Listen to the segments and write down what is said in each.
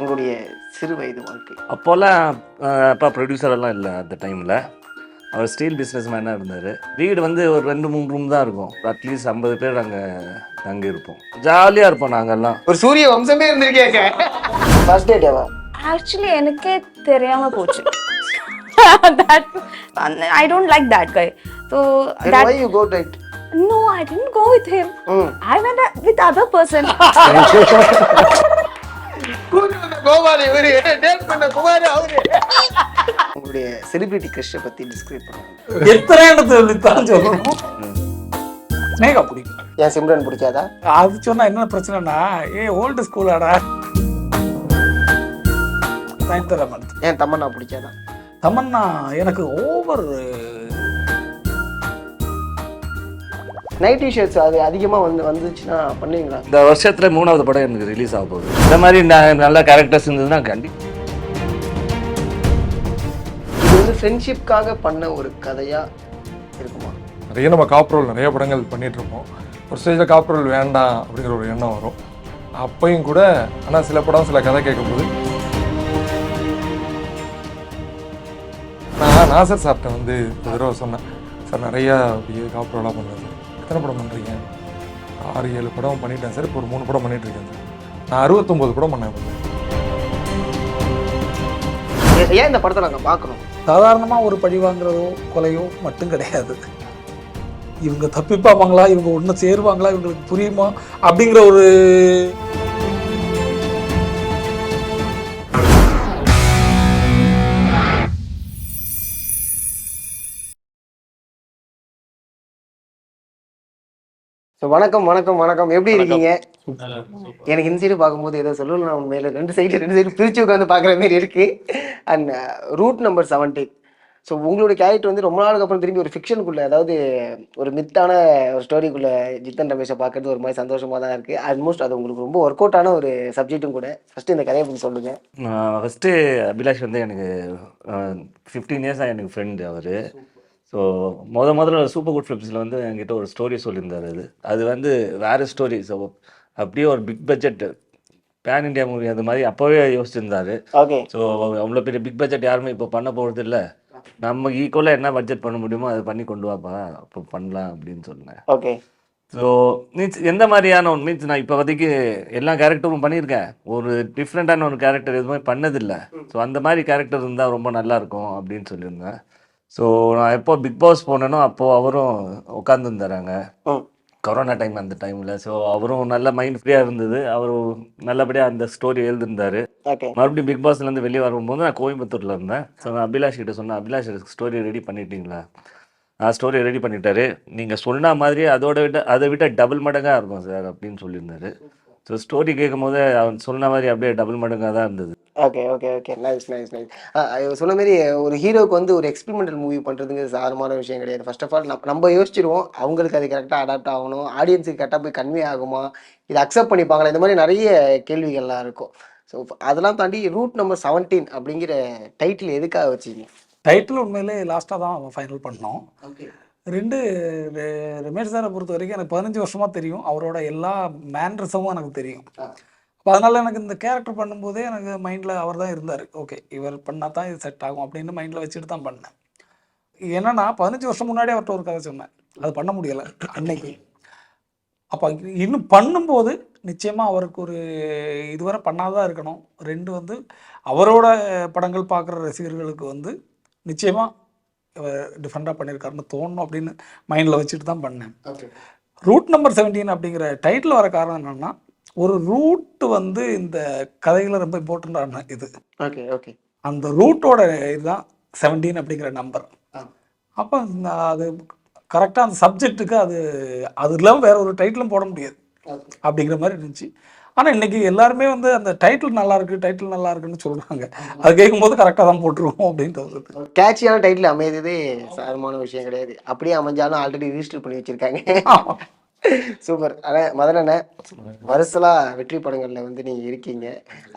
உங்களுடைய சிறு வயது வாழ்க்கை? அப்போல்லாம் அப்பா ப்ரொடியூசரெல்லாம் இல்லை அந்த டைமில். அவர் ஸ்டீல் பிஸ்னஸ் மேனாக இருந்தார். வீடு வந்து ஒரு 2-3 ரூம் தான் இருக்கும். அட்லீஸ்ட் 50 பேர் அங்கே இருப்போம். ஜாலியாக இருப்போம் நாங்கள்லாம். ஒரு சூரிய வம்சமே இருந்திருக்கேங்க. First date ever? ஆக்சுவலி எனக்கே தெரியாம போச்சு. that I don't like that guy. So Then why you go date? no, I didn't go with him. I went with other person. Gopal இவரு டேட் பண்ண குமார் அவரு. உங்களுடைய செலிபிரிட்டி கிரஷை பத்தி டிஸ்கிரைப் பண்ணுங்க. எத்தனை இடத்துல சொல்லணும். ஸ்னேகா பிடிக்கும். ஏன் சிம்ரன் பிடிக்காதா? அது சொன்னா என்ன பிரச்சனைனா, ஓல்டு ஸ்கூலாடா. ஏன் தமன்னா பிடிக்காதா? தமன்னா எனக்கு ஓவர் நைட் ஷர்ட்ஸ் அது அதிகமாக வந்துச்சுன்னா பண்ணுவீங்களா? இந்த வருஷத்தில் 3வது படம் எனக்கு ரிலீஸ் ஆக போகுது. இந்த மாதிரி நல்ல கேரக்டர்ஸ் இருந்ததுன்னா கண்டிப்பாக. இது வந்து ஃப்ரெண்ட்ஷிப்காக பண்ண ஒரு கதையாக இருக்குமா? நிறைய நம்ம காப்ரோல் நிறைய படங்கள் பண்ணிகிட்ருப்போம். ஒரு ஸ்டேஜில் காப்ரோல் வேண்டாம் அப்படிங்கிற ஒரு எண்ணம் வரும். அப்பையும் கூட ஆனால் சில படம் சில கதை கேட்கும்போது நான் நாசர் சார்கிட்ட வந்து ஒரு தடவை சொன்னேன், சார் நிறையா காப்ரோலாக பண்ணுறது, எத்தனை படம் பண்ணுறீங்க? 6-7 படம் பண்ணிட்டேன் சார், இப்போ ஒரு 3 படம் பண்ணிகிட்ருக்கேன் சார். நான் 69 படம் பண்ணேன். ஏன் இந்த படத்தை நாங்கள் பார்க்கணும்? சாதாரணமாக ஒரு பழி வாங்குறதோ கொலையோ மட்டும் கிடையாது. இவங்க தப்பிப்பாங்களா, இவங்க ஒன்று சேருவாங்களா, இவங்களுக்கு புரியுமா அப்படிங்கிற ஒரு ஸோ வணக்கம் வணக்கம் வணக்கம், எப்படி இருக்கீங்க? எனக்கு இந்த சைடு பார்க்கும்போது ஏதோ சொல்லணும், நான் உண்மையில ரெண்டு சைடு பிரித்து உட்காந்து பார்க்குற மாதிரி இருக்கு. And route number 17. ஸோ உங்களுடைய கேரக்டர் வந்து ரொம்ப நாளுக்கு அப்புறம் திரும்பி ஒரு ஃபிக்ஷனுக்குள்ளே, அதாவது ஒரு மித்தான ஒரு ஸ்டோரிக்குள்ளே ஜித்தன் ரமேஷை பார்க்கறது ஒரு மாதிரி சந்தோஷமாக தான் இருக்குது. ஆல்மோஸ்ட் அது உங்களுக்கு ரொம்ப ஒர்க் அவுட் ஆன ஒரு சப்ஜெக்ட்டும் கூட. ஃபஸ்ட்டு இந்த கதையை பற்றி சொல்லுங்கள். ஃபஸ்ட்டு அபிலாஷ் வந்து எனக்கு 15 இயர்ஸாக எனக்கு ஃப்ரெண்டு அவர். ஸோ முதல்ல சூப்பர் குட் ஃபிலிம்ஸில் வந்து என்கிட்ட ஒரு ஸ்டோரி சொல்லியிருந்தார். அது வந்து வேறு ஸ்டோரி. ஸோ அப்படியே ஒரு big budget pan India movie அது மாதிரி அப்போவே யோசிச்சிருந்தாரு. ஓகே. ஸோ அவ்வளோ பெரிய பிக் பட்ஜெட் யாருமே இப்போ பண்ண போகிறது இல்லை, நம்ம ஈக்குவலாக என்ன பட்ஜெட் பண்ண முடியுமோ அதை பண்ணி கொண்டு வாப்பா, அப்போ பண்ணலாம் அப்படின்னு சொன்னேன். ஓகே. ஸோ மீன்ஸ் எந்த மாதிரியான ஒன்று மீன்ஸ் நான் இப்போதைக்கு எல்லா கேரக்டரும் பண்ணியிருக்கேன், ஒரு டிஃப்ரெண்ட்டான ஒரு கேரக்டர் எதுவுமே பண்ணதில்லை. ஸோ அந்த மாதிரி கேரக்டர் இருந்தால் ரொம்ப நல்லாயிருக்கும் அப்படின்னு சொல்லியிருந்தேன். ஸோ நான் எப்போ பிக் பாஸ் போனேனோ அப்போது அவரும் உட்காந்துருந்தாராங்க, கொரோனா டைம் அந்த டைமில். ஸோ அவரும் நல்ல மைண்ட் ஃப்ரீயாக இருந்தது, அவரும் நல்லபடியாக அந்த ஸ்டோரி எழுதிருந்தார். மறுபடியும் பிக் பாஸ்லேருந்து வெளியே வரும்போது நான் கோயம்புத்தூரில் இருந்தேன். ஸோ நான் அபிலாஷ் கிட்ட சொன்னேன், அபிலாஷ் ஸ்டோரி ரெடி பண்ணிட்டீங்களா? ஸ்டோரி ரெடி பண்ணிட்டாரு, நீங்கள் சொன்ன மாதிரி அதை விட டபுள் மடங்காக இருக்கும் சார் அப்படின்னு சொல்லியிருந்தாரு. ஸோ ஸ்டோரி கேட்கும் போது அவன் சொன்ன மாதிரி அப்படியே டபுள் மடங்காக தான் இருந்தது. Okay okay okay, nice nice nice. சொன்ன மாதிரி ஒரு ஹீரோக்கு வந்து ஒரு எக்ஸ்பெரிமெண்டல் மூவி பண்ணுறதுங்க சாதாரணமான விஷயம் கிடையாது. ஃபர்ஸ்ட் ஆஃப் ஆல் நம்ம யோசிச்சிருவோம், அவங்களுக்கு அது கரெக்டாக அடாப்ட் ஆகணும், ஆடியன்ஸுக்கு கரெக்டாக போய் கன்வே ஆகுமா, இதை அக்செப்ட் பண்ணிப்பாங்களா, இந்த மாதிரி நிறைய கேள்விகள்லாம் இருக்கும். ஸோ அதெல்லாம் தாண்டி ரூட் நம்பர் 17 அப்படிங்கிற டைட்டில் எதுக்காக வச்சிங்க? டைட்டில் உண்மையிலே லாஸ்ட்டாக தான் ஃபைனல் பண்ணோம். ரமேஷ் சாரை பொறுத்த வரைக்கும் எனக்கு 15 வருஷமாக தெரியும், அவரோட எல்லா மேனரிசமும் எனக்கு தெரியும். அப்போ அதனால் எனக்கு இந்த கேரக்டர் பண்ணும்போதே எனக்கு மைண்டில் அவர் தான் இருந்தார். ஓகே, இவர் பண்ணால் தான் இது செட் ஆகும் அப்படின்னு மைண்டில் வச்சுட்டு தான் பண்ணேன். என்னன்னா 15 வருஷம் முன்னாடி அவர்கிட்ட ஒரு கதை சொன்னேன், அது பண்ண முடியலை அன்னைக்கு. அப்போ இன்னும் பண்ணும்போது நிச்சயமாக அவருக்கு ஒரு இதுவரை பண்ணாதான் இருக்கணும். 2 வந்து அவரோட படங்கள் பார்க்குற ரசிகர்களுக்கு வந்து நிச்சயமாக டிஃப்ரெண்ட்டாக பண்ணியிருக்காருன்னு தோணும் அப்படின்னு மைண்டில் வச்சுட்டு தான் பண்ணேன். ரூட் நம்பர் 17 அப்படிங்கிற டைட்டில் வர காரணம் என்னென்னா, ஒரு ரூட் வந்து இந்த கதைகளை ரொம்ப இம்பார்ட்டண்ட்டான இது. Okay okay. அந்த ரூட்டோட இதுதான் 17 அப்படிங்கிற நம்பர். அப்போ அது கரெக்டாக அந்த சப்ஜெக்ட்டுக்கு அதுலாம் வேற ஒரு டைட்டிலும் போட முடியாது அப்படிங்கிற மாதிரி இருந்துச்சு. ஆனால் இன்றைக்கி எல்லாருமே வந்து அந்த டைட்டில் நல்லா இருக்குன்னு சொல்கிறாங்க. அது கேட்கும்போது கரெக்டாக தான் போட்டுருவோம் அப்படின்ட்டு. கேட்சியான டைட்டில் அமையதே சாதாரணமான விஷயம் கிடையாது. அப்படியே அமைஞ்சாலும் ஆல்ரெடி ரிஜிஸ்டர் பண்ணி வச்சுருக்காங்க. சூப்பர். ஆனால் முதல்ல வருஷலா வெற்றி படங்களில் வந்து நீங்கள் இருக்கீங்க,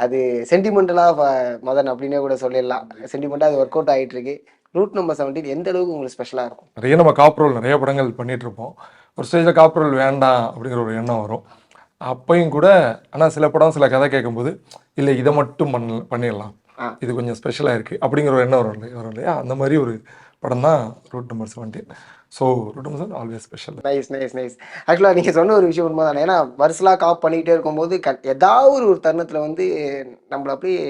அது சென்டிமெண்டலாக மதன் அப்படின்னே கூட சொல்லிடலாம். சென்டிமெண்ட்டாக அது ஒர்க் அவுட் ஆகிட்டு இருக்கு. ரூட் நம்பர் 17 எந்த அளவுக்கு உங்களுக்கு ஸ்பெஷலாக இருக்கும்? நிறைய நம்ம காப்ரோல் நிறைய படங்கள் பண்ணிகிட்ருப்போம். ஒரு ஸ்டேஜில் காப்ரோல் வேண்டாம் அப்படிங்கிற ஒரு எண்ணம் வரும். அப்பையும் கூட ஆனால் சில படம் சில கதை கேட்கும்போது இல்லை இதை மட்டும் பண்ணிடலாம், இது கொஞ்சம் ஸ்பெஷலாக இருக்குது அப்படிங்கிற ஒரு எண்ணம் வரும் இல்லையா, அந்த மாதிரி ஒரு படம் தான் route number 17. So route number 17 always special. Nice. ஆக்சுவலாக நீங்கள் சொன்ன ஒரு விஷயம் உண்மை தானே. ஏன்னா வருஷலாக காப் பண்ணிக்கிட்டே இருக்கும்போது ஏதாவது ஒரு தருணத்தில் வந்து நம்மளை அப்படியே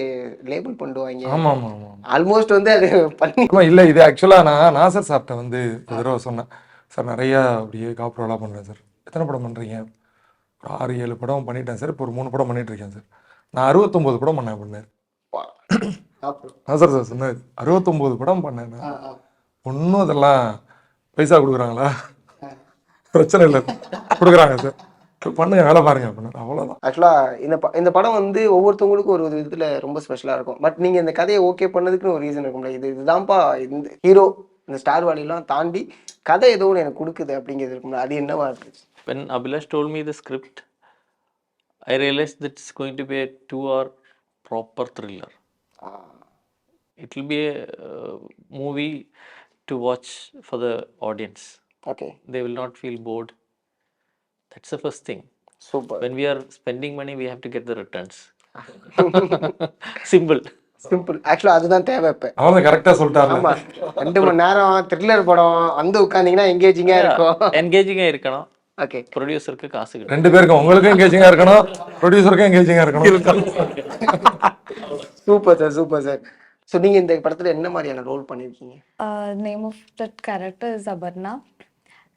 லேபிள் பண்ணுவாங்க. ஆமாம். ஆல்மோஸ்ட் வந்து அது பண்ணி இல்லை இது ஆக்சுவலாக நான் நாசர் சார்கிட்ட வந்து ஒரு தடவை சொன்னேன், சார் நிறையா அப்படியே காப்ரோலாக பண்ணுறேன் சார், எத்தனை படம் பண்ணுறீங்க? ஒரு 6-7 படம் பண்ணிட்டேன் சார், இப்போ ஒரு 3 படம் பண்ணிட்டு இருக்கேன் சார். நான் 69 படம் பண்ணேன். நாசர் சார் சொன்னார் 69 படம் பண்ணேன், ஒன்றும் அதெல்லாம் பைசா கொடுக்குறாங்களா? பிரச்சனை இல்லை, கொடுக்குறாங்க சார், பண்ணுங்க வேலை பாருங்க அப்படின்னா அவ்வளோதான். ஆக்சுவலாக இந்த படம் வந்து ஒவ்வொருத்தவங்களுக்கும் ஒரு விதத்தில் ரொம்ப ஸ்பெஷலாக இருக்கும். பட் நீங்கள் இந்த கதையை ஓகே பண்ணதுக்குன்னு ஒரு ரீசன் இருக்கும்ல, இதுதான்ப்பா இந்த ஹீரோ இந்த ஸ்டார் வேலையெல்லாம் தாண்டி கதை ஏதோ ஒன்று எனக்கு கொடுக்குது அப்படிங்கிறது இருக்கும்ல, அது என்னவா இருந்துச்சு? When Abhilash told me the script, I realized that it's going to be a 2-hour proper thriller. It will be a movie to watch for the audience. Okay, They will not feel bored. That's the first thing. Super. When we are spending money, we have to get the returns. Simple. Simple. ஆக்சுவலாக அதுதான் தேவை இப்போ. அவன் கரெக்டாக சொல்லிட்டாரு. ஆமாம், 2 மணி நேரம் thriller படம் வந்து உட்காந்திங்கன்னா எங்கேஜிங்காக இருக்கும். என்கேஜிங்காக இருக்கணும். ஓகே, ப்ரொடியூசருக்கு காசு கிடைக்கும். 2 பேருக்கும், உங்களுக்கும் எங்கேஜிங்காக இருக்கணும், ப்ரொடியூசருக்கும் எங்கேஜிங்காக இருக்கணும். Super sir. ஸோ நீங்கள் இந்த படத்தில் என்ன மாதிரியான ரோல் பண்ணியிருக்கீங்க? Name of that character is Aparna.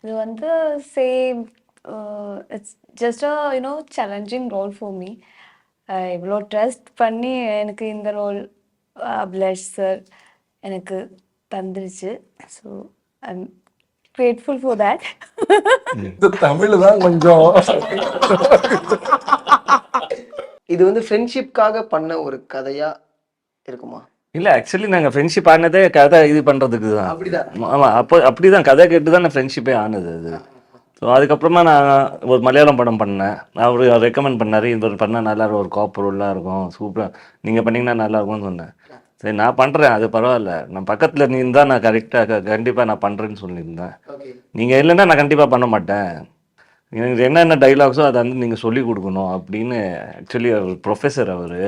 இது வந்து same, it's just a challenging role for me. இவ்வளோ ட்ரஸ்ட் பண்ணி எனக்கு இந்த ரோல் அபிலாஷ் சார் எனக்கு தந்துருச்சு. So I am grateful for that. இது தமிழ் தான் கொஞ்சம். இது வந்து ஃப்ரெண்ட்ஷிப்காக பண்ண ஒரு கதையா இருக்குமா? இல்லை, ஆக்சுவலி நாங்கள் ஃப்ரெண்ட்ஷிப் ஆனதே கதை இது பண்ணுறதுக்கு தான். அப்படிதான். ஆமாம், அப்படி தான் கதை கேட்டு தான் நான் ஃப்ரெண்ட்ஷிப்பே ஆனது அது. ஸோ அதுக்கப்புறமா நான் ஒரு மலையாளம் படம் பண்ணேன். அவர் ரெக்கமெண்ட் பண்ணார், இது ஒரு பண்ணால் நல்லா இருக்கும், ஒரு காப் ரோலாக இருக்கும், சூப்பராக நீங்கள் பண்ணிங்கன்னா நல்லா இருக்கும்னு சொன்னேன். சரி நான் பண்ணுறேன், அது பரவாயில்ல, நான் பக்கத்தில் நீ இருந்தால் நான் கண்டிப்பாக நான் பண்ணுறேன்னு சொல்லியிருந்தேன். நீங்கள் இல்லைன்னா நான் கண்டிப்பாக பண்ண மாட்டேன், எனக்கு என்னென்ன டைலாக்ஸோ அதை வந்து நீங்கள் சொல்லி கொடுக்கணும் அப்படின்னு. ஆக்சுவலி அவர் ப்ரொஃபஸர், அவர்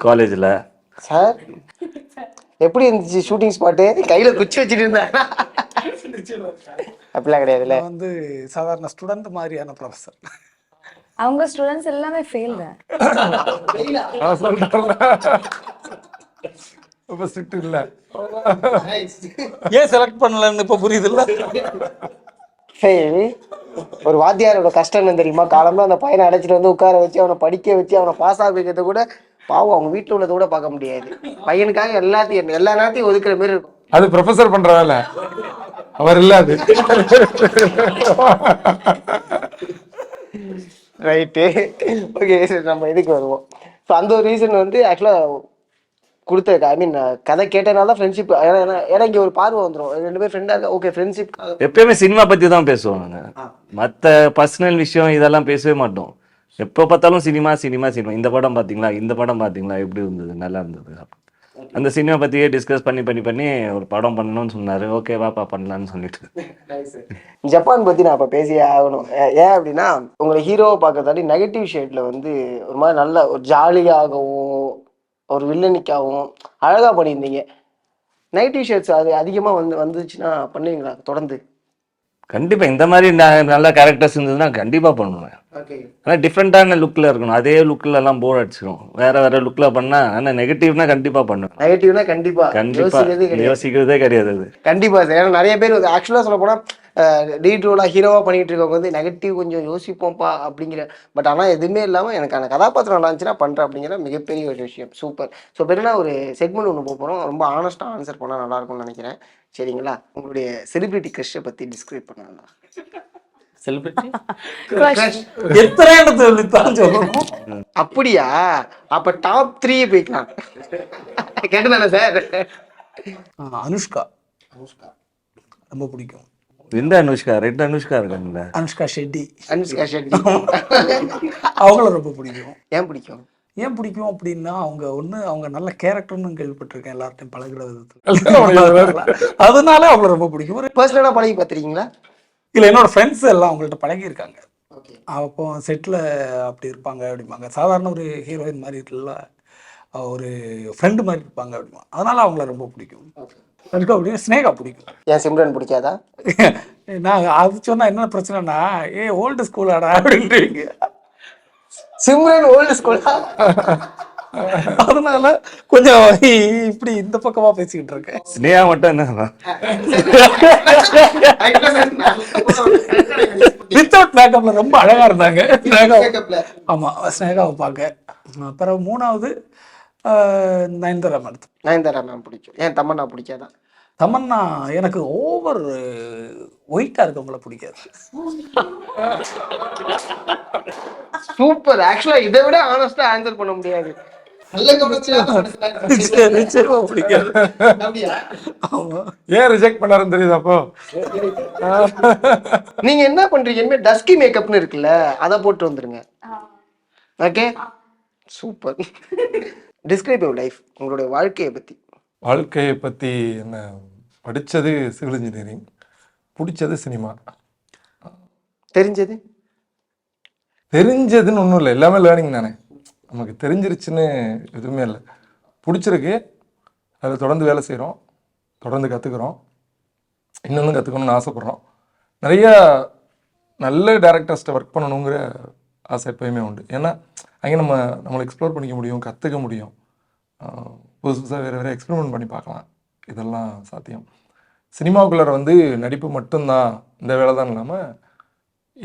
காலேஜில். சார் எப்படி இருந்துச்சு ஷூட்டிங் ஸ்பாட்டு? கையில் குச்சி வச்சுட்டு இருந்தேன். அப்படிலாம் கிடையாதுல்ல. நான் வந்து சாதாரண ஸ்டூடெண்ட் மாதிரியான ப்ரொஃபஸர். அவங்க ஸ்டூடெண்ட்ஸ் எல்லாமே ஃபெயில் தான். ரொம்ப ஸ்ட்ரிக்ட் இல்லை. ஏன் செலக்ட் பண்ணலன்னு இப்போ புரியுது இல்லை. சரி, ஒரு வாத்தியாரோட கஷ்டம் என்ன தெரியுமா? காலம்பா அந்த பையனை அடைச்சிட்டு வந்து உட்கார வச்சு அவனை படிக்க வச்சு அவனை பாஸ் ஆக வைக்கிறத கூட பாவம் அவங்க வீட்டில் உள்ளதை கூட பார்க்க முடியாது. பையனுக்காக எல்லா நேரத்தையும் ஒதுக்குற மாதிரி இருக்கும். அது ப்ரொஃபஸர் பண்ற வேலை, அவர் இல்ல அது. Right, okay. சரி, நம்ம இதுக்கு வருவோம். ஸோ அந்த ஒரு ரீசன் வந்து ஆக்சுவலாக கொடுத்த, ஐ மீன் கதை கேட்டனால தான் ஃப்ரெண்ட்ஷிப். ஏன்னா இங்கே ஒரு பார்வை வந்துடும், 2 பேர் ஃப்ரெண்டாக இருக்கா, ஓகே ஃப்ரெண்ட்ஷிப். எப்பயுமே சினிமா பற்றி தான் பேசுவாங்க, மற்ற பர்சனல் விஷயம் இதெல்லாம் பேசவே மாட்டோம். எப்போ பார்த்தாலும் சினிமா. இந்த படம் பார்த்தீங்களா, எப்படி இருந்தது, நல்லா இருந்தது, அந்த சினிமா பற்றியே டிஸ்கஸ் பண்ணி ஒரு படம் பண்ணணும்னு சொன்னார். ஓகே வாப்பா பண்ணலான்னு சொல்லிட்டு. ஜப்பான் பற்றி நான் இப்போ பேசியே ஆகணும். ஏன் அப்படின்னா உங்களை ஹீரோவை பார்க்கறதாடி நெகட்டிவ் ஷேடில் வந்து ஒரு மாதிரி நல்ல ஒரு ஜாலியாகவும் ஒரு வில்லனிக்காகவும் அழகாக பண்ணியிருந்தீங்க. நெகட்டிவ் ஷேட்ஸ் அது அதிகமாக வந்துச்சுன்னா பண்ணுவீங்களா தொடர்ந்து? கண்டிப்பாக இந்த மாதிரி நல்ல கேரக்டர்ஸ் இருந்ததுன்னா கண்டிப்பாக பண்ணுவேன். ஆனால் டிஃப்ரெண்ட்டான லுக்கில் இருக்கணும், அதே லுக்கிலலாம் போர் அடிச்சிடும். வேறு லுக்கில் பண்ணால், ஆனால் நெகட்டிவ்னா கண்டிப்பாக பண்ணுவேன். நெகட்டிவ்னா கண்டிப்பாக யோசிக்கிறதே கிடையாது அது. கண்டிப்பாக சார். ஏன்னா நிறைய பேர் ஆக்சுவலாக சொல்ல போனால் லீட் ரோலாக ஹீரோவாக பண்ணிகிட்டு இருக்கவங்க வந்து நெகட்டிவ் கொஞ்சம் யோசிப்போம்ப்பா அப்படிங்கிற, பட் ஆனால் எதுவுமே இல்லாமல் எனக்கு அந்த கதாபாத்திரம் நல்லா இருந்துச்சுன்னா பண்ணுறேன் அப்படிங்கிற மிகப்பெரிய ஒரு விஷயம். சூப்பர். ஸோ பெருனா ஒரு செக்மெண்ட் ஒன்று போகிறோம், ரொம்ப ஆனஸ்ட்டாக ஆன்சர் பண்ணால் நல்லாயிருக்கும்னு நினைக்கிறேன். சரிங்களா? உங்களுடைய செலிபிரிட்டி க்ரஷ்ஷை பற்றி டிஸ்கிரைப் பண்ணலாம். செலிபிரிட்டி எத்தனை இடத்துல சொல்லணும்? அப்படியா? அப்போ டாப் 3 போய்க்கலாம். கேட்டுதானே சார்? அனுஷ்கா ரொம்ப பிடிக்கும். எந்த அனுஷ்கா? 2 அனுஷ்கா இருக்காங்கல்ல. அனுஷ்கா ஷெட்டி. அவங்கள ரொம்ப பிடிக்கும். ஏன் பிடிக்கும் அப்படின்னா அவங்க நல்ல கேரக்டர்னு கேள்விப்பட்டிருக்கேன், எல்லார்ட்டையும் பழகுற விதத்துல. அதனால அவங்கள ரொம்ப பிடிக்கும். ஒரு பர்சனலாக பழகி பார்த்துருக்கீங்களா? இல்லை, என்னோட ஃப்ரெண்ட்ஸ் எல்லாம் அவங்கள்ட்ட பழகி இருக்காங்க. அப்போ செட்டில் அப்படி இருப்பாங்க அப்படிம்பாங்க. சாதாரண ஒரு ஹீரோயின் மாதிரி இல்லை, ஒரு ஃப்ரெண்டு மாதிரி இருப்பாங்க அப்படிமா. அதனால் அவங்கள ரொம்ப பிடிக்கும். எனக்கு அப்படின்னா ஸ்னேகா பிடிக்கும். ஏன் சிம்ரன் பிடிக்காதா? நான் அது சொன்னால் என்ன பிரச்சனைனா, ஓல்டு ஸ்கூலாடா அப்படின்றீங்க. சிம்ரன் ஓல்டு ஸ்கூலா? அதனால கொஞ்சம் இப்படி இந்த பக்கமா பேசிக்கிட்டு இருக்கேன். ஸ்னேகா மட்டும் என்ன வித்தவுட் மேக்கப்ல ரொம்ப அழகா இருந்தாங்க ஸ்னேகா. ஆமா, ஸ்னேகாவை பார்க்க. அப்புறம் 3வது நயன்தாரா மேடம். நயன்தாரா மேம் பிடிக்கும். ஏன் தமன்னா பிடிக்காதா? தமன்னா எனக்கு ஓவர் ஒயிட்டா இருக்கவங்கள பிடிக்காது. சூப்பர். ஆக்சுவலா இதை விட ஆனஸ்டா ஆன்சர் பண்ண முடியாது. நிச்சயமா பிடிக்காது. ஆமா. ஏன் ரிஜெக்ட் பண்ணாருன்னு தெரியுது அப்போ? நீங்க என்ன பண்றீங்க? இனிமே டஸ்கி மேக்கப்னு இருக்குல்ல, அதை போட்டு வந்துருங்க. Okay, super. Describe your life, உங்களுடைய வாழ்க்கையை பத்தி. வாழ்க்கையை பற்றி என்ன, படித்தது சிவில் இன்ஜினியரிங், பிடிச்சது சினிமா. தெரிஞ்சது தெரிஞ்சதுன்னு ஒன்றும் இல்லை, எல்லாமே லேர்னிங் தானே. நமக்கு தெரிஞ்சிருச்சுன்னு எதுவுமே இல்லை. பிடிச்சிருக்கு, அதில் தொடர்ந்து வேலை செய்கிறோம், தொடர்ந்து கற்றுக்குறோம், இன்னொன்று கற்றுக்கணும்னு ஆசைப்பட்றோம். நிறையா நல்ல டேரக்டர்ஸ்ட்டை ஒர்க் பண்ணணுங்கிற ஆசை எப்போயுமே உண்டு. ஏன்னா அங்கே நம்மளை எக்ஸ்ப்ளோர் பண்ணிக்க முடியும், கற்றுக்க முடியும், புதுசு புதுசாக வேறு வேறு எக்ஸ்பெரிமெண்ட் பண்ணி பார்க்கலாம். இதெல்லாம் சாத்தியம். சினிமாவுக்குள்ளார வந்து நடிப்பு மட்டும்தான், இந்த வேலை தான் இல்லாமல்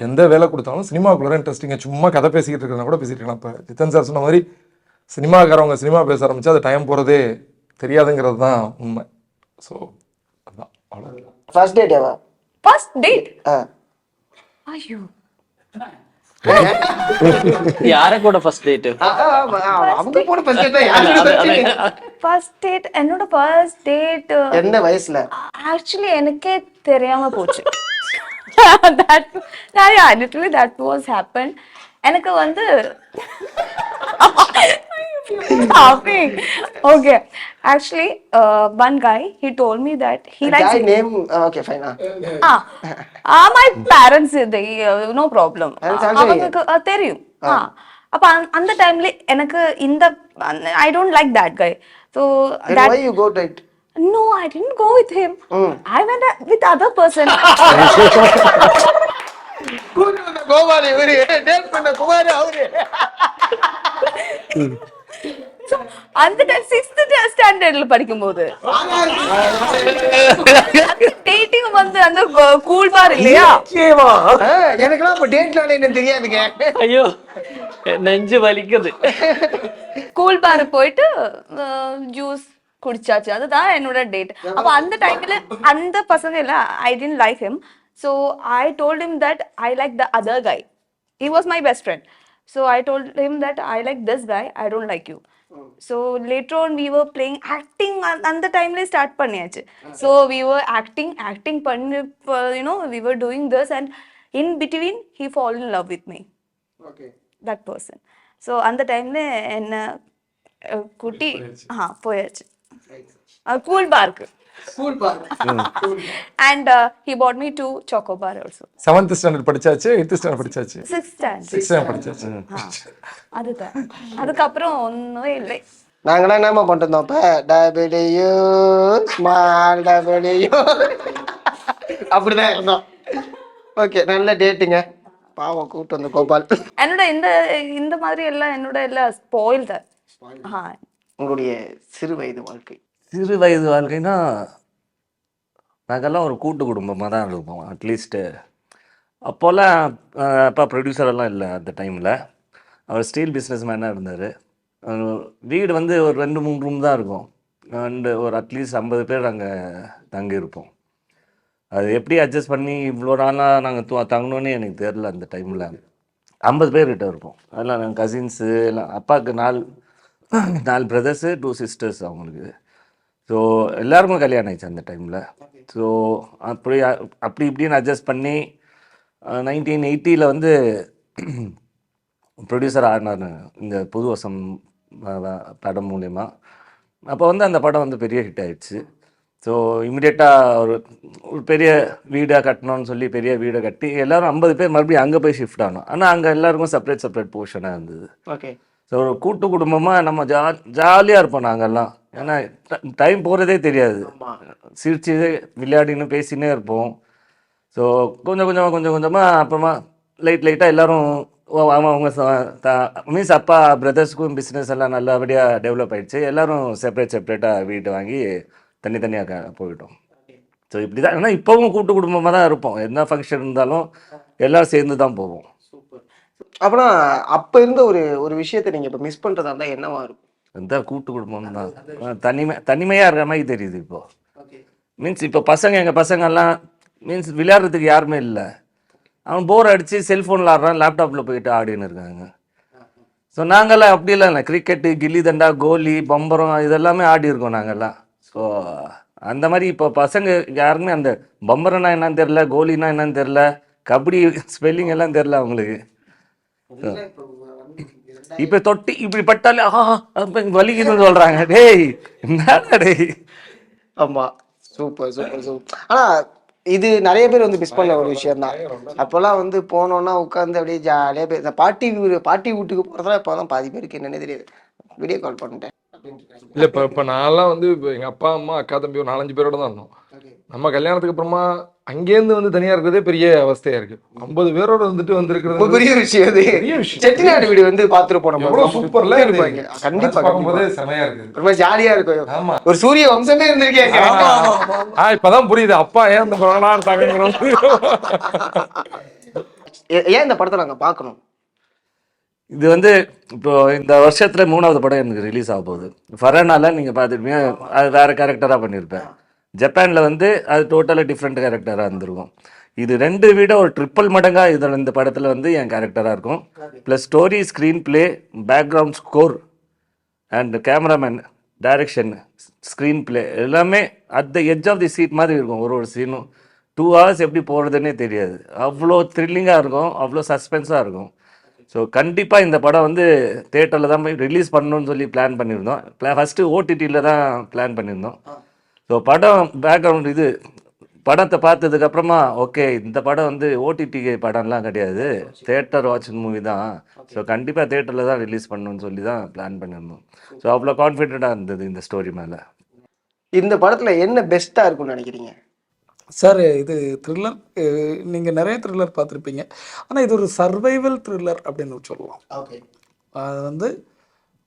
எந்த வேலை கொடுத்தாலும் சினிமாவுக்குள்ளார இன்ட்ரெஸ்டிங்காக சும்மா கதை பேசிக்கிட்டு இருக்கிறதா கூட பேசிகிட்டு இருக்கலாம். இப்போ ஜித்தன் சார் சொன்ன மாதிரி சினிமாக்காரவங்க சினிமா பேச ஆரம்பித்தா அது டைம் போகிறதே தெரியாதுங்கிறது தான் உண்மை. ஸோ அதுதான், அவ்வளோ. First date ever? First date? ஐயோ, யார கூட ஃபர்ஸ்ட் டேட்? அவங்க போன ஃபர்ஸ்ட் டேட் தான். யாரு ஃபர்ஸ்ட் டேட்? என்னோட ஃபர்ஸ்ட் டேட் எந்த வயசுல? ஆக்சுவலி எனக்கே தெரியாம போச்சு. Literally that was happen. எனக்கு வந்து okay, actually one guy, he told me that he likes guy name. Okay, fine. my parents, they no problem. Parents also அவங்களுக்கு தெரியும். அப்ப அந்த டைம்ல எனக்கு இந்த I don't like that guy, so Then that why you go date? no, I didn't go with him. I went with other person. Gopali இவரு date பண்ண குமார் அவரு. அந்த டைம் 6th ஸ்டாண்டர்ட்ல படிக்கும்போது டேட்டிங் வந்து அந்த கூல் பார் இல்லையா? எனக்குலாம் அப்ப டேட்னால என்னன்னு தெரியாதுங்க. ஐயோ, நெஞ்சு வலிக்குது. கூல் பார் போயிட்டு ஜூஸ் குடிச்சாச்சு, அதுதான் என்னோட டேட். அப்ப அந்த டைம்ல அந்த பசங்க இல்ல, I didn't like him, so I told him that I like the other guy. He was my best friend, so I told him that I like this guy, I don't like you. So later on we were playing acting, அந்த டைம்ல start பண்ணியாச்சு. So we were acting பண்ணி, you know, we were doing this, and in between he fall in love with me. Okay. That person. So அந்த டைம்ல என்ன குட்டி போயாச்சு cool park. School park. And he bought me 2 choco bar also. 7th standard படிச்சாச்சு, 8th standard படிச்சாச்சு, 6th standard. 6th standard படிச்சாச்சு. அதுதான். அதுக்கப்புறம் ஒன்றும் இல்லை. நாங்களாம் என்னமா பண்ணிருந்தோம் அப்ப? டபிள்யூ ஸ்மால் டபிள்யூ அப்படிதான் இருந்தோம். ஓகே, நல்ல டேட்டுங்க. பாவம் கூப்பிட்டு வந்த கோபால். என்னோட இந்த மாதிரி எல்லாம் என்னோட எல்லாம் ஸ்பாயில் தான். உங்களுடைய சிறு வயது வாழ்க்கை. சிறு வயது வாழ்க்கைன்னா நாங்கெல்லாம் ஒரு கூட்டு குடும்பமாக தான் இருப்போம். அட்லீஸ்ட்டு அப்போல்லாம் அப்பா ப்ரொடியூசரெல்லாம் இல்லை அந்த டைமில். அவர் ஸ்டீல் பிஸ்னஸ் மேனாக இருந்தார். வீடு வந்து ஒரு 2-3 ரூம் தான் இருக்கும். அண்டு ஒரு அட்லீஸ்ட் 50 பேர் அங்கே தங்கியிருப்போம். அது எப்படி அட்ஜஸ்ட் பண்ணி இவ்வளோ நாளாக நாங்கள் தங்கணுன்னு எனக்கு தெரில. அந்த டைமில் 50 பேர்கிட்ட இருப்போம். அதெல்லாம் நாங்கள் கசின்ஸு எல்லாம். அப்பாவுக்கு 4 பிரதர்ஸு 2 சிஸ்டர்ஸ் அவங்களுக்கு. ஸோ எல்லாருக்கும் கல்யாணம் ஆயிடுச்சு அந்த டைமில். ஸோ அப்படி இப்படின்னு அட்ஜஸ்ட் பண்ணி 1980 வந்து ப்ரொடியூசர் ஆனார் இந்த புது வருஷம் படம் மூலயமா. அப்போ வந்து அந்த படம் வந்து பெரிய ஹிட் ஆயிடுச்சு. ஸோ இமிடியேட்டாக ஒரு பெரிய வீடாக கட்டணும்னு சொல்லி பெரிய வீடை கட்டி எல்லோரும் 50 பேர் மறுபடியும் அங்கே போய் ஷிஃப்ட் ஆகணும். ஆனால் அங்கே எல்லாருக்கும் செப்பரேட் போர்ஷனாக இருந்தது. ஓகே. ஸோ ஒரு கூட்டு குடும்பமாக நம்ம ஜாலியாக இருப்போம் நாங்கள்லாம். ஏன்னா டைம் போகிறதே தெரியாது, சிரிச்சு விளையாடின்னு பேசினே இருப்போம். ஸோ கொஞ்சம் கொஞ்சமாக அப்புறமா லைட்டாக எல்லோரும் அவங்க மீன்ஸ் அப்பா பிரதர்ஸுக்கும் பிஸ்னஸ் எல்லாம் நல்லபடியாக டெவலப் ஆகிடுச்சு. எல்லோரும் செப்பரேட்டாக வீடு வாங்கி தனித்தனியாக போயிட்டோம். ஸோ இப்படி தான். ஏன்னா இப்போவும் கூட்டு குடும்பமாக தான் இருப்போம். என்ன ஃபங்க்ஷன் இருந்தாலும் எல்லோரும் சேர்ந்து தான் போவோம். அப்புறம் அப்போ இருந்த ஒரு விஷயத்தை நீங்கள் இப்போ மிஸ் பண்ணுறதா இருந்தால் என்னவா இருக்கும்? இந்த கூட்டு குடும்பம் தான் தனிமையாக இருக்கிற மாதிரி தெரியுது இப்போது. மீன்ஸ் இப்போ எங்கள் பசங்கள்லாம் மீன்ஸ் விளையாடுறதுக்கு யாருமே இல்லை. அவன் போர் அடித்து செல்ஃபோனில் ஆடுறான், லேப்டாப்பில் போயிட்டு ஆடின்னு இருக்காங்க. ஸோ நாங்கள்லாம் அப்படிலாம் இல்லை, கிரிக்கெட்டு, கில்லி தண்டா, கோலி, பம்பரம் இதெல்லாமே ஆடி இருக்கோம் நாங்கள்லாம். ஸோ அந்த மாதிரி இப்போ பசங்க யாருக்குமே அந்த பம்பரம்னா என்னன்னு தெரில, கோலினா என்னன்னு தெரில, கபடி ஸ்பெல்லிங் எல்லாம் தெரில அவங்களுக்கு. இப்போ தொட்டி இப்படி பட்டாலே வலிக்குதுன்னு சொல்கிறாங்க. டேய் என்னடா டேய். ஆமாம், சூப்பர். ஆனால் இது நிறைய பேர் வந்து மிஸ் பண்ண ஒரு விஷயம் தான். அப்போல்லாம் வந்து போனோன்னா உட்காந்து அப்படியே ஜாலியாக இந்த பாட்டி வீட்டுக்கு போகிறதெல்லாம் இப்போ தான் பாதி பேருக்கு என்னென்ன தெரியாது. வீடியோ கால் பண்ணிட்டேன் இல்லை இப்போ நான்லாம் வந்து இப்போ எங்கள் அப்பா அம்மா அக்கா தம்பி ஒரு 4-5 பேரோட தான் இருந்தோம். நம்ம கல்யாணத்துக்கு அப்புறமா அங்கேருந்து வந்து தனியாக இருக்கிறதே பெரிய அவஸ்தையாக இருக்குது. 50 பேரோட வந்திருக்கிறது பெரிய விஷயம். அது பெரிய விஷயம். செட்டிநாடு வீடு வந்து பார்த்துட்டு போனோம், எவ்வளோ சூப்பர்ல இருப்பாங்க. கண்டிப்பாக பார்க்கும்போதே செமையா இருக்குது, ரொம்ப ஜாலியாக இருக்கும். ஆமாம். ஒரு சூரிய வம்சமே இருந்திருக்கேன். இப்பதான் புரியுது அப்பா ஏன் அந்த படம் எடுத்தாங்க. ஏன் இந்த படத்தை நாங்கள் பார்க்கணும்? இது வந்து இப்போ இந்த வருஷத்தில் 3வது படம் எனக்கு ரிலீஸ் ஆக போகுது. ஃபரனால நீங்கள் பார்த்துருப்பீங்க, அது வேறு கேரக்டராக பண்ணியிருப்பேன். ஜப்பானில் வந்து அது டோட்டலாக டிஃப்ரெண்ட் கேரக்டராக இருந்திருக்கும். இது 2 விட ஒரு ட்ரிப்பிள் மடங்காக இதில் இந்த படத்தில் வந்து என் கேரக்டராக இருக்கும். Plus story, screen play, background score and cameraman, direction, screen play எல்லாமே at the edge of the seat மாதிரி இருக்கும். ஒரு சீனும் 2 hours எப்படி போகிறதுன்னே தெரியாது. அவ்வளோ த்ரில்லிங்காக இருக்கும், அவ்வளோ சஸ்பென்ஸாக இருக்கும். ஸோ கண்டிப்பாக இந்த படம் வந்து தேட்டரில் தான் போய் ரிலீஸ் பண்ணணும்னு சொல்லி பிளான் பண்ணியிருந்தோம். ஃபஸ்ட்டு ஓடிடியில் தான் பிளான் பண்ணியிருந்தோம். ஸோ படம் பேக்ரவுண்ட் படத்தை பார்த்ததுக்கப்புறமா ஓகே இந்த படம் வந்து ஓடிடி படம்லாம் கிடையாது, தேட்டர் வாட்சிங் மூவி தான். ஸோ கண்டிப்பாக தேட்டரில் தான் ரிலீஸ் பண்ணணும்னு சொல்லி தான் பிளான் பண்ணியிருந்தோம். ஸோ அவ்வளோ கான்ஃபிடென்ட்டாக இருந்தது இந்த ஸ்டோரி மேலே. இந்த படத்தில் என்ன பெஸ்ட்டாக இருக்கும்னு நினைக்கிறீங்க சார்? இது த்ரில்லர், நீங்கள் நிறைய த்ரில்லர் பார்த்துருப்பீங்க. ஆனால் இது ஒரு சர்வைவல் த்ரில்லர் அப்படின்னு சொல்லலாம். ஓகே. அது வந்து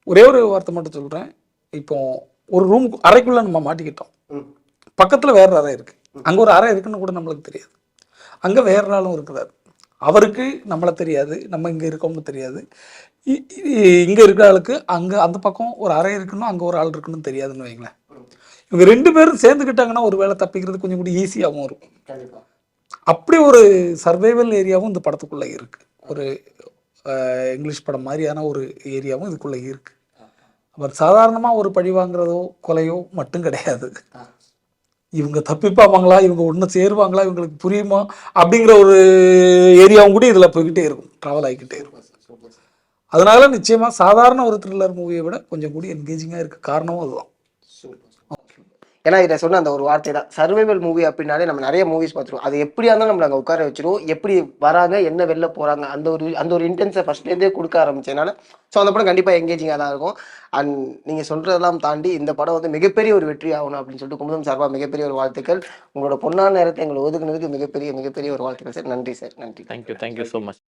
ஒரே ஒரு வார்த்தை மட்டும் சொல்கிறேன். இப்போ ஒரு ரூம் அறைக்குள்ளே நம்ம மாட்டிக்கிட்டோம், பக்கத்தில் வேற அறை இருக்குது. அங்கே ஒரு அறை இருக்குன்னு கூட நம்மளுக்கு தெரியாது. அங்கே வேற ஆளும் இருக்கிறார், அவருக்கு நம்மளை தெரியாது, நம்ம இங்கே இருக்கோம்னு தெரியாது. இங்கே இருக்கிற ஆளுக்கு அங்கே அந்த பக்கம் ஒரு அறை இருக்குன்னு அங்கே ஒரு ஆள் இருக்குன்னு தெரியாதுன்னு வைங்களேன். இவங்க 2 பேரும் சேர்ந்துக்கிட்டாங்கன்னா ஒரு வேளை தப்பிக்கிறது கொஞ்சம் கூட ஈஸியாகவும் இருக்கும். அப்படி ஒரு சர்வைவல் ஏரியாவும் இந்த படத்துக்குள்ளே இருக்குது. ஒரு இங்கிலீஷ் படம் மாதிரியான ஒரு ஏரியாவும் இதுக்குள்ளே இருக்குது. அவர் சாதாரணமாக ஒரு பழி வாங்குறதோ கொலையோ மட்டும் கிடையாது. இவங்க தப்பிப்பாங்களா, இவங்க ஒன்று சேருவாங்களா, இவங்களுக்கு புரியுமா அப்படிங்கிற ஒரு ஏரியாவும் கூட இதில் போய்கிட்டே இருக்கும், ட்ராவல் ஆகிக்கிட்டே இருக்கும். அதனால நிச்சயமாக சாதாரண ஒரு த்ரில்லர் மூவியை விட கொஞ்சம் கூட என்கேஜிங்காக இருக்குது. காரணமும் அதுதான். ஏன்னா இதை சொன்ன அந்த ஒரு வார்த்தை தான், சர்வைவல் மூவி அப்படின்னாலே நம்ம நிறைய மூவிஸ் பார்த்துருவோம். அது எப்படியா இருந்தாலும் நம்மளை அங்கே உட்கார வச்சிருவோம், எப்படி வராங்க என்ன வெளில போகிறாங்க அந்த ஒரு இன்டென்ஸை ஃபஸ்ட்லேருந்தே கொடுக்க ஆரம்பிச்சதுனால ஸோ அந்த படம் கண்டிப்பாக எங்கேஜிங்காக தான் இருக்கும். அண்ட் நீங்கள் சொல்கிறதெல்லாம் தாண்டி இந்த படம் வந்து மிகப்பெரிய ஒரு வெற்றி ஆகணும் அப்படின்னு சொல்லிட்டு குமுதம் சார்பாக மிகப்பெரிய ஒரு வாழ்த்துக்கள். உங்களோட பொன்னான நேரத்தை எங்களை ஒதுக்குனதுக்கு மிகப்பெரிய ஒரு வாழ்த்துக்கள் சார். நன்றி சார். நன்றி. Thank you so much.